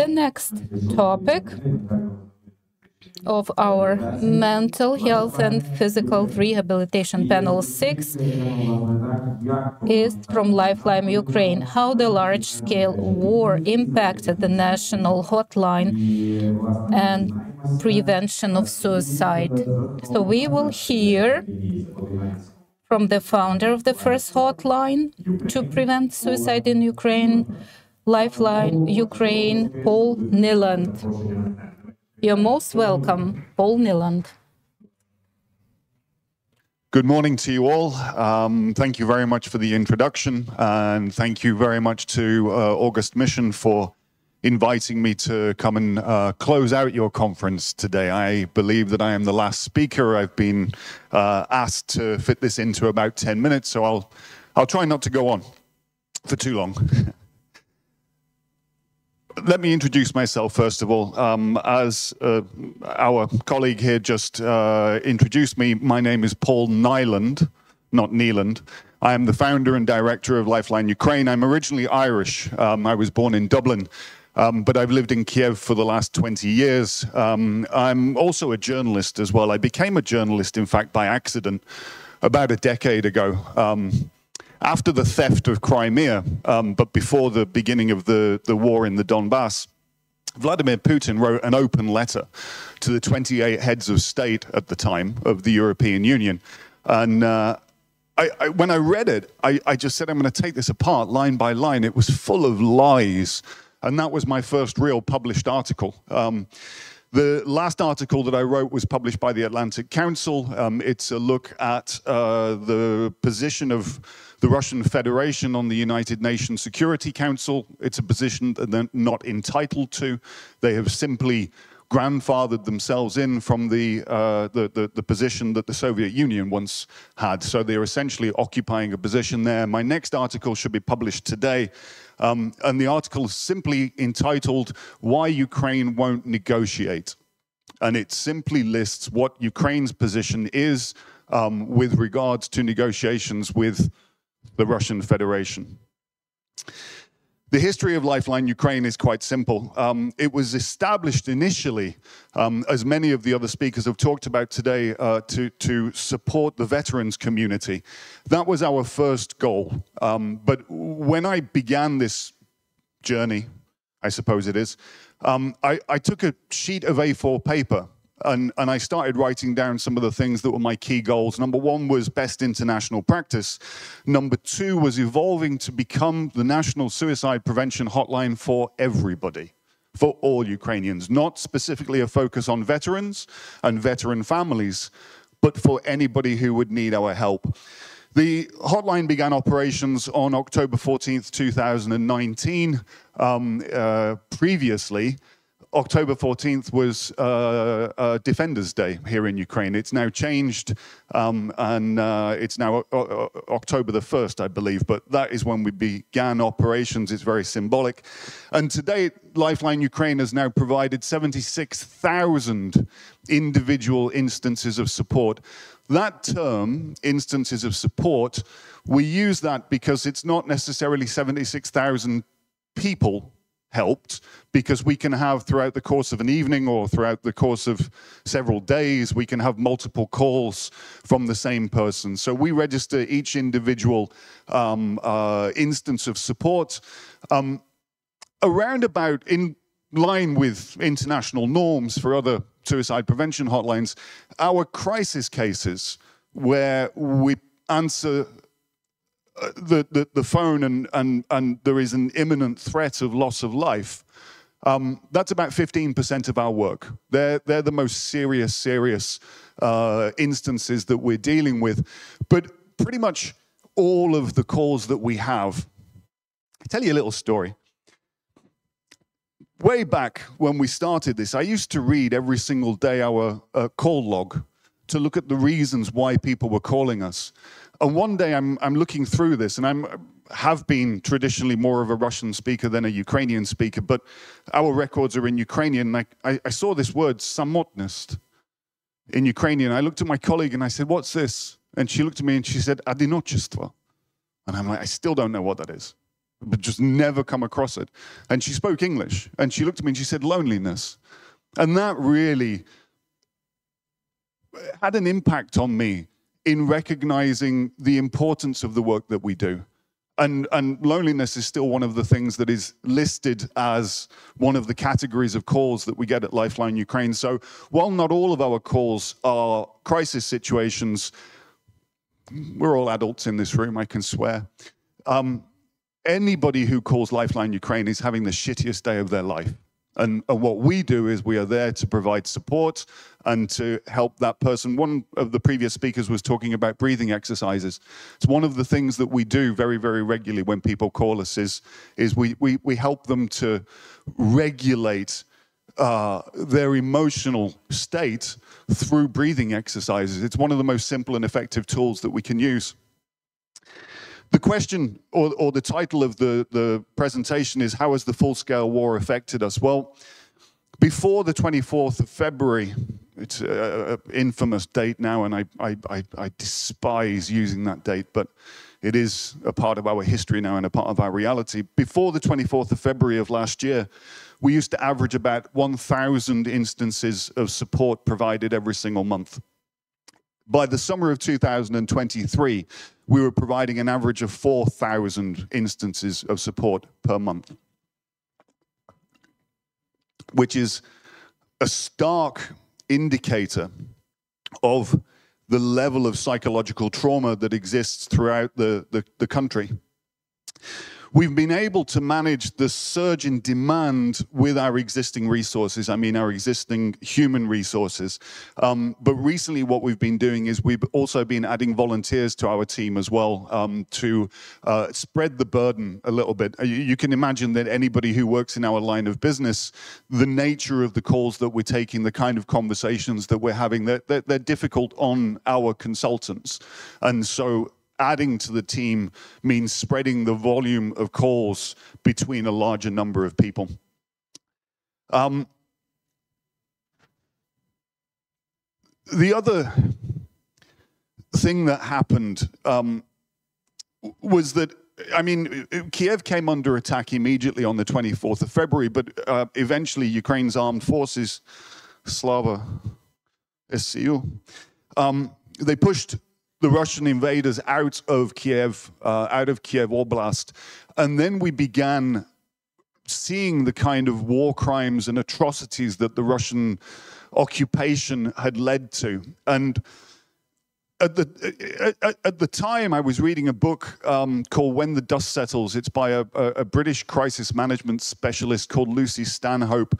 The next topic of our Mental Health and Physical Rehabilitation Panel 6 is from Lifeline Ukraine, how the large-scale war impacted the national hotline and prevention of suicide. So we will hear from the founder of the first hotline to prevent suicide in Ukraine, Lifeline Ukraine, Paul Niland. You're most welcome, Paul Niland. Good morning to you all. Thank you very much for the introduction, and thank you very much to August Mission for inviting me to come and close out your conference today. I believe that I am the last speaker. I've been asked to fit this into about 10 minutes, so I'll try not to go on for too long. Let me introduce myself first of all. As our colleague here just introduced me, my name is Paul Niland, not Niland. I am the founder and director of Lifeline Ukraine. I'm originally Irish. I was born in Dublin, but I've lived in Kiev for the last 20 years. I'm also a journalist as well. I became a journalist, in fact, by accident about a decade ago. After the theft of Crimea, but before the beginning of the war in the Donbass, Vladimir Putin wrote an open letter to the 28 heads of state at the time of the European Union. And when I read it, I just said, I'm going to take this apart line by line. It was full of lies. And that was my first real published article. The last article that I wrote was published by the Atlantic Council. It's a look at the position of the Russian Federation on the United Nations Security Council. It's a position that they're not entitled to. They have simply grandfathered themselves in from the position that the Soviet Union once had. So they're essentially occupying a position there. My next article should be published today. And the article is simply entitled, Why Ukraine Won't Negotiate. And it simply lists what Ukraine's position is with regards to negotiations with the Russian Federation. The history of Lifeline Ukraine is quite simple. It was established initially, as many of the other speakers have talked about today, to support the veterans community. That was our first goal. But when I began this journey, I suppose it is, I took a sheet of A4 paper and I started writing down some of the things that were my key goals. Number one was best international practice. Number two was evolving to become the national suicide prevention hotline for everybody, for all Ukrainians, not specifically a focus on veterans and veteran families, but for anybody who would need our help. The hotline began operations on October 14th, 2019. Previously, October 14th was Defenders Day here in Ukraine. It's now changed, and it's now October the 1st, I believe, but that is when we began operations. It's very symbolic. And today, Lifeline Ukraine has now provided 76,000 individual instances of support. That term, instances of support, we use that because it's not necessarily 76,000 people helped, because we can have throughout the course of an evening or throughout the course of several days, we can have multiple calls from the same person. So we register each individual instance of support around about in line with international norms for other suicide prevention hotlines. Our crisis cases where we answer the phone and there is an imminent threat of loss of life, that's about 15% of our work. They're the most serious instances that we're dealing with. But pretty much all of the calls that we have, I'll tell you a little story. Way back when we started this, I used to read every single day our call log to look at the reasons why people were calling us. And one day I'm looking through this, and I have been traditionally more of a Russian speaker than a Ukrainian speaker, but our records are in Ukrainian. And I saw this word, samotnost, in Ukrainian. I looked at my colleague and I said, what's this? And she looked at me and she said, одиночество. And I'm like, I still don't know what that is. but just never come across it. And she spoke English, and she looked at me and she said, loneliness. And that really had an impact on me in recognizing the importance of the work that we do. And loneliness is still one of the things that is listed as one of the categories of calls that we get at Lifeline Ukraine. So while not all of our calls are crisis situations, we're all adults in this room, I can swear. Anybody who calls Lifeline Ukraine is having the shittiest day of their life. And what we do is we are there to provide support and to help that person. One of the previous speakers was talking about breathing exercises. It's one of the things that we do very, very regularly when people call us is we help them to regulate their emotional state through breathing exercises. It's one of the most simple and effective tools that we can use. The question or the title of the presentation is, how has the full-scale war affected us? Well, before the 24th of February, it's an infamous date now, and I despise using that date, but it is a part of our history now and a part of our reality. Before the 24th of February of last year, we used to average about 1,000 instances of support provided every single month. By the summer of 2023, we were providing an average of 4,000 instances of support per month, which is a stark indicator of the level of psychological trauma that exists throughout the country. We've been able to manage the surge in demand with our existing resources, I mean our existing human resources. But recently what we've been doing is we've also been adding volunteers to our team as well to spread the burden a little bit. You can imagine that anybody who works in our line of business, the nature of the calls that we're taking, the kind of conversations that we're having, they're difficult on our consultants. And so adding to the team means spreading the volume of calls between a larger number of people. The other thing that happened was that, I mean, Kiev came under attack immediately on the 24th of February, but eventually Ukraine's armed forces, Slava SCU, they pushed the Russian invaders out of Kiev Oblast. And then we began seeing the kind of war crimes and atrocities that the Russian occupation had led to. And at the time, I was reading a book called When the Dust Settles. It's by a British crisis management specialist called Lucy Stanhope.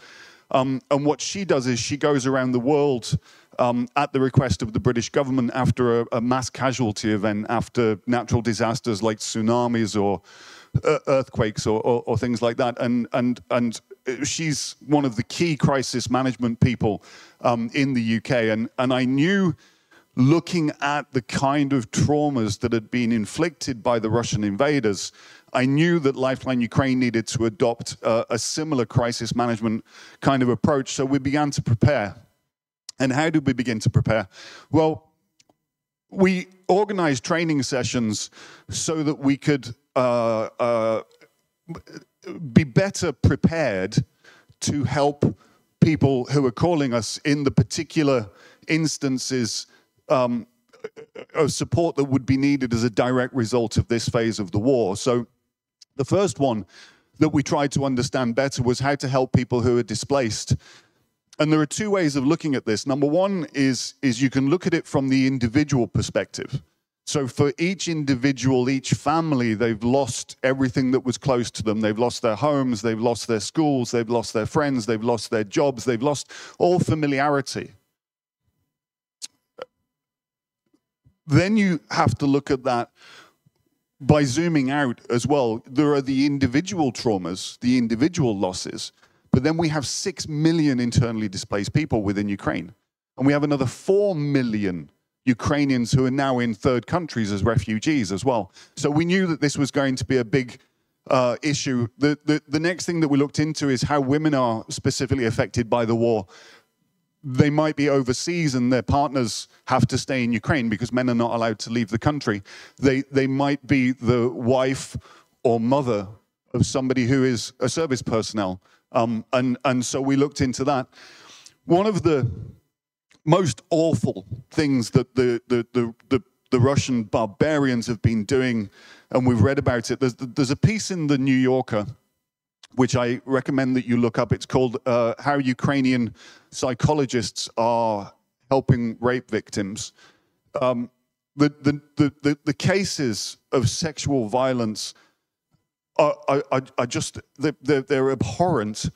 And what she does is she goes around the world at the request of the British government after a mass casualty event, after natural disasters like tsunamis or earthquakes or things like that. And she's one of the key crisis management people in the UK. And I knew, looking at the kind of traumas that had been inflicted by the Russian invaders, I knew that Lifeline Ukraine needed to adopt a similar crisis management kind of approach. So we began to prepare. And how did we begin to prepare? Well, we organized training sessions so that we could be better prepared to help people who are calling us in the particular instances of support that would be needed as a direct result of this phase of the war. So the first one that we tried to understand better was how to help people who are displaced. And there are two ways of looking at this. Number one is you can look at it from the individual perspective. So for each individual, each family, they've lost everything that was close to them. They've lost their homes, they've lost their schools, they've lost their friends, they've lost their jobs, they've lost all familiarity. Then you have to look at that by zooming out as well. There are the individual traumas, the individual losses, but then we have 6 million internally displaced people within Ukraine. And we have another 4 million Ukrainians who are now in third countries as refugees as well. So we knew that this was going to be a big issue. The next thing that we looked into is how women are specifically affected by the war. They might be overseas and their partners have to stay in Ukraine because men are not allowed to leave the country. They might be the wife or mother of somebody who is a service personnel. And so we looked into that. One of the most awful things that the Russian barbarians have been doing, and we've read about it, there's a piece in the New Yorker, which I recommend that you look up. It's called How Ukrainian Psychologists Are Helping Rape Victims. The cases of sexual violence are just, they're abhorrent.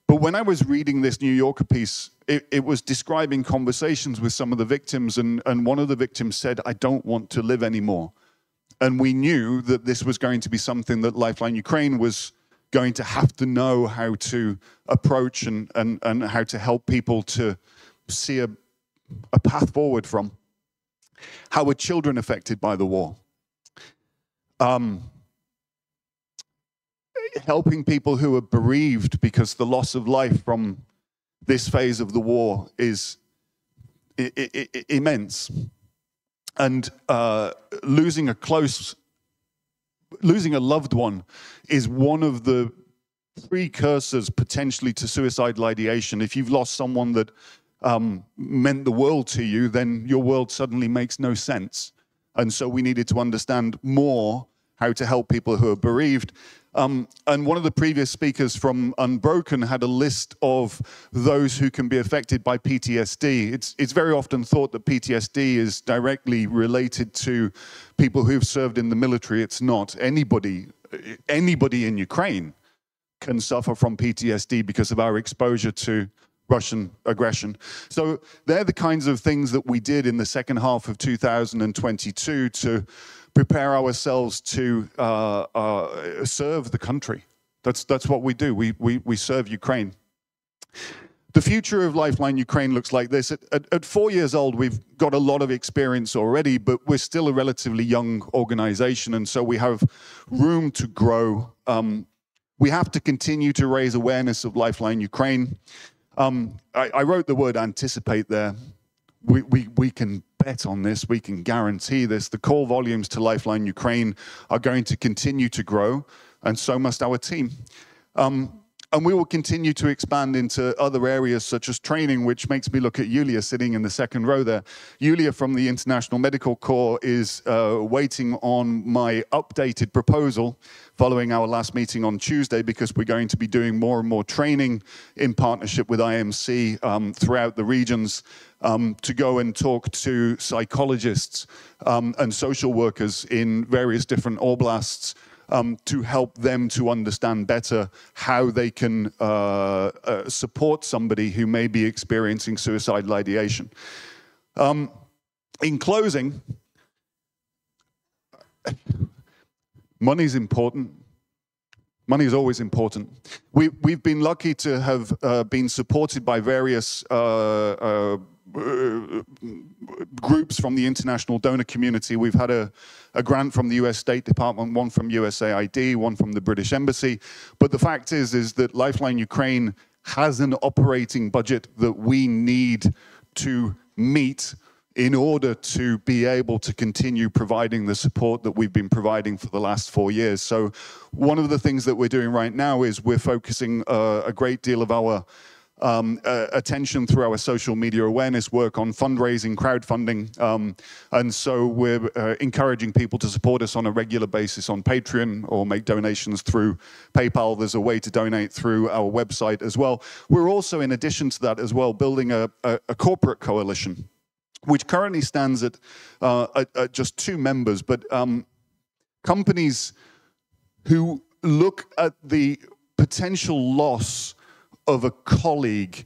But when I was reading this New Yorker piece, it was describing conversations with some of the victims, and one of the victims said, "I don't want to live anymore." And we knew that this was going to be something that Lifeline Ukraine was going to have to know how to approach and how to help people to see a path forward from. How were children affected by the war? Helping people who are bereaved because the loss of life from this phase of the war is immense. And losing a loved one is one of the precursors potentially to suicidal ideation. If you've lost someone that meant the world to you, then your world suddenly makes no sense. And so we needed to understand more how to help people who are bereaved. And one of the previous speakers from Unbroken had a list of those who can be affected by PTSD. It's very often thought that PTSD is directly related to people who've served in the military. It's not. Anybody in Ukraine can suffer from PTSD because of our exposure to Russian aggression. So they're the kinds of things that we did in the second half of 2022 to prepare ourselves to serve the country. That's what we do. We serve Ukraine. The future of Lifeline Ukraine looks like this. At 4 years old, we've got a lot of experience already, but we're still a relatively young organization, and so we have room to grow. We have to continue to raise awareness of Lifeline Ukraine. I wrote the word anticipate there. We can bet on this, we can guarantee this. The call volumes to Lifeline Ukraine are going to continue to grow, and so must our team. And we will continue to expand into other areas such as training, which makes me look at Yulia sitting in the second row there. Yulia from the International Medical Corps is waiting on my updated proposal following our last meeting on Tuesday, because we're going to be doing more and more training in partnership with IMC throughout the regions to go and talk to psychologists and social workers in various different oblasts to help them to understand better how they can support somebody who may be experiencing suicidal ideation. In closing, money's important. Money is always important. We've been lucky to have been supported by various groups from the international donor community. We've had a grant from the US State Department, one from USAID, one from the British Embassy. But the fact is that Lifeline Ukraine has an operating budget that we need to meet in order to be able to continue providing the support that we've been providing for the last 4 years. So one of the things that we're doing right now is we're focusing a great deal of our attention through our social media awareness work on fundraising, crowdfunding. And so we're encouraging people to support us on a regular basis on Patreon or make donations through PayPal. There's a way to donate through our website as well. We're also, in addition to that as well, building a corporate coalition, which currently stands at just 2 members, but companies who look at the potential loss of a colleague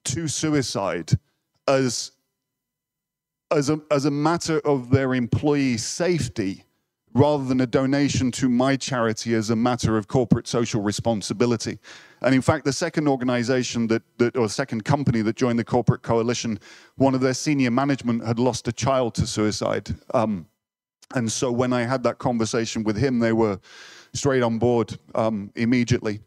to suicide as a matter of their employee safety, rather than a donation to my charity as a matter of corporate social responsibility. And in fact, the second organization or second company that joined the corporate coalition, one of their senior management had lost a child to suicide. And so when I had that conversation with him, they were straight on board immediately.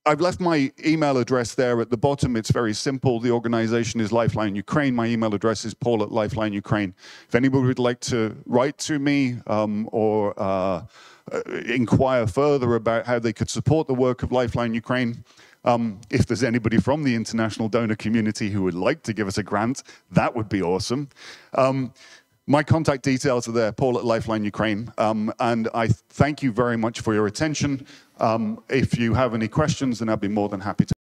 I've left my email address there at the bottom. It's very simple. The organization is Lifeline Ukraine. My email address is paul@Lifeline Ukraine. If anybody would like to write to me or inquire further about how they could support the work of Lifeline Ukraine, if there's anybody from the international donor community who would like to give us a grant, that would be awesome. My contact details are there, paul@Lifeline Ukraine, and I thank you very much for your attention. If you have any questions, then I'd be more than happy to